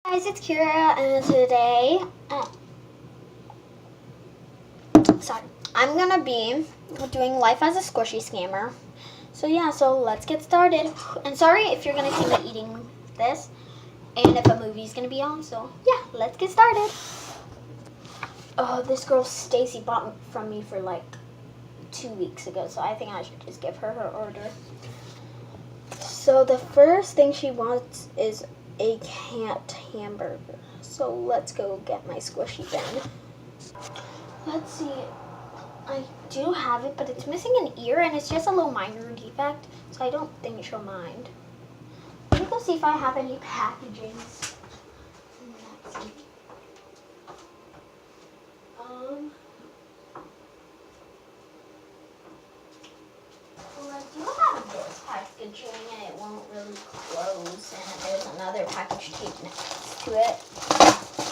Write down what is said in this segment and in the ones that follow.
Guys, it's Kira, and today, I'm gonna be doing Life as a Squishy Scammer. So yeah, let's get started. And sorry if you're gonna see me eating this, and if a movie's gonna be on. So yeah, let's get started. Oh, this girl Stacy bought from me for like 2 weeks ago, so I think I should just give her order. So the first thing she wants is a canned hamburger. So let's go get my squishy bin. Let's see. I do have it, but it's missing an ear and it's just a little minor defect, so I don't think she'll mind. Let me go see if I have any packagings. Let's see. Well, I do have this packaging and it won't really close, and there's another package taped next to it.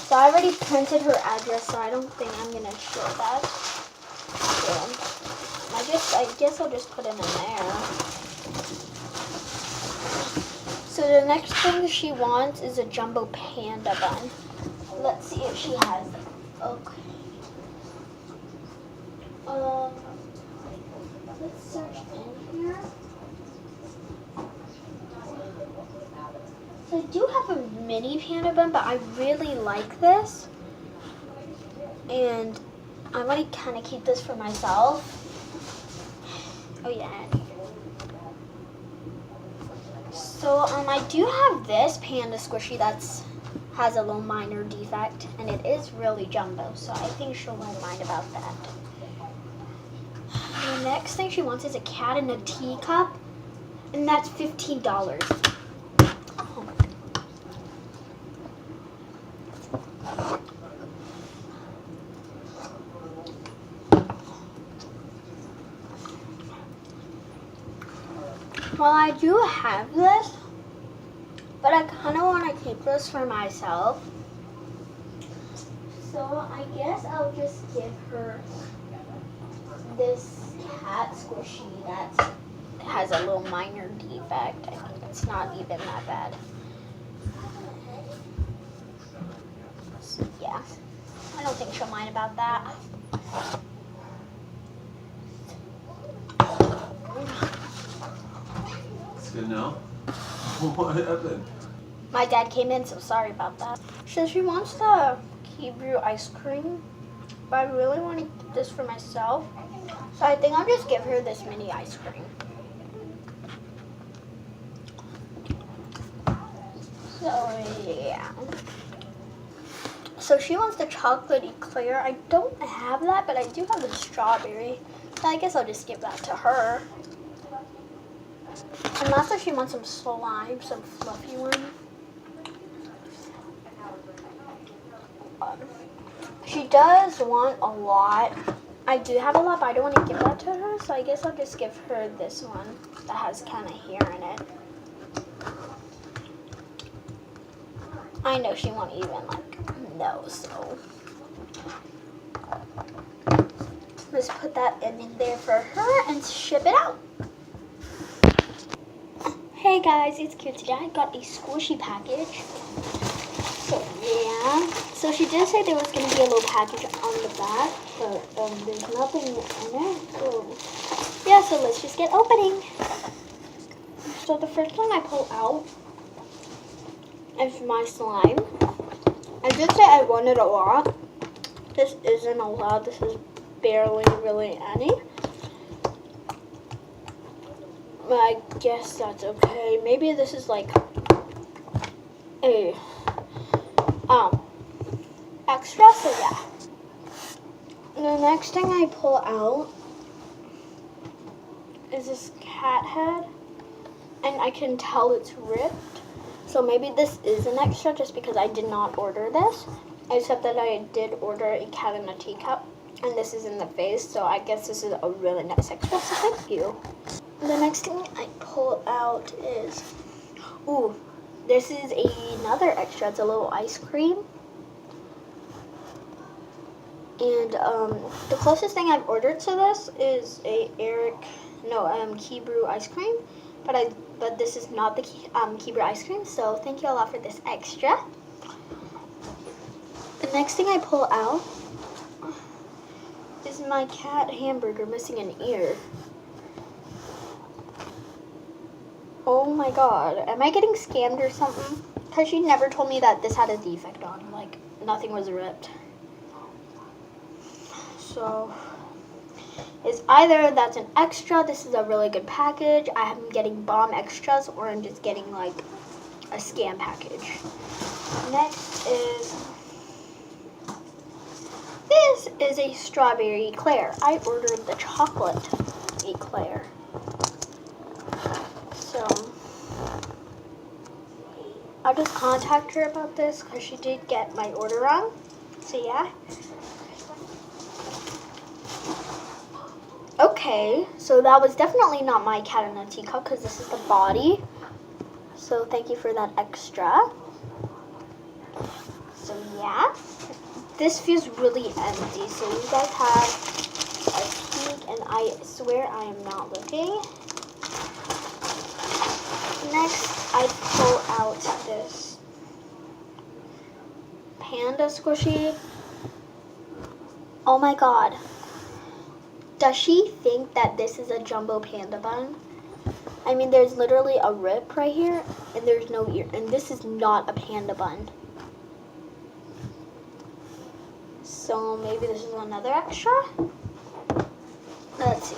So I already printed her address, so I don't think I'm gonna show that. So I guess I'll just put it in there. So the next thing she wants is a jumbo panda bun. Let's see if she has them. Okay. Let's search in here. So I do have a mini panda bun, but I really like this. And I want to kind of keep this for myself. Oh yeah. So I do have this panda squishy that's has a little minor defect, and it is really jumbo, so I think she'll won't mind about that. The next thing she wants is a cat in a teacup, and that's $15. Well, I do have this, but I kind of want to keep this for myself. So I guess I'll just give her this cat squishy that has a little minor defect. I think it's not even that bad. So yeah, I don't think she'll mind about that. Good now. What happened? My dad came in, so sorry about that. So she wants the Hebrew ice cream, but I really want to keep this for myself. So I think I'll just give her this mini ice cream. So yeah. So she wants the chocolate eclair. I don't have that, but I do have the strawberry. So I guess I'll just give that to her. And lastly, she wants some slime, some fluffy one. She does want a lot. I do have a lot, but I don't want to give that to her, so I guess I'll just give her this one that has kind of hair in it. I know she won't even know, so let's put that in there for her and ship it out. Hey guys, it's Kira. Today I got a squishy package. So yeah, so she did say there was going to be a little package on the back, but there's nothing in it. So yeah, so let's just get opening. So the first one I pull out is my slime. I did say I wanted a lot. This isn't a lot. This is barely really any. But I guess that's okay. Maybe this is like a extra, so yeah. The next thing I pull out is this cat head, and I can tell it's ripped. So maybe this is an extra just because I did not order this, except that I did order a cat in a teacup, and this is in the face, so I guess this is a really nice extra, so thank you. The next thing I pull out is, this is another extra. It's a little ice cream. And the closest thing I've ordered to this is a Hebrew ice cream, but this is not the Hebrew ice cream. So thank you a lot for this extra. The next thing I pull out is my cat Hamburger missing an ear. Oh my god, am I getting scammed or something? Because she never told me that this had a defect on, like nothing was ripped. So, it's either that's an extra, this is a really good package, I am getting bomb extras, or I'm just getting like a scam package. Next is, this is a strawberry eclair. I ordered the chocolate eclair. So, I'll just contact her about this because she did get my order wrong. So yeah. Okay, so that was definitely not my cat in a teacup because this is the body. So thank you for that extra. So yeah, this feels really empty. So you guys have a peek, and I swear I am not looking. Next, I pull out this panda squishy. Oh my god. Does she think that this is a jumbo panda bun? I mean, there's literally a rip right here, and there's no ear, and this is not a panda bun. So maybe this is another extra? Let's see.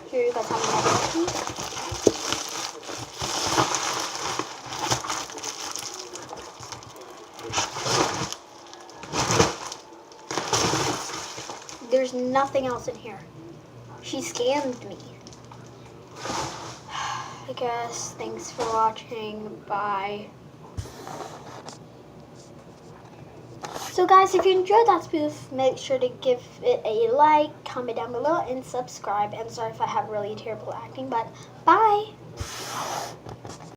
Here you guys have another piece. There's nothing else in here. She scammed me. I guess. Thanks for watching. Bye. So guys, if you enjoyed that spoof, make sure to give it a like, comment down below, and subscribe. And sorry if I have really terrible acting, but bye.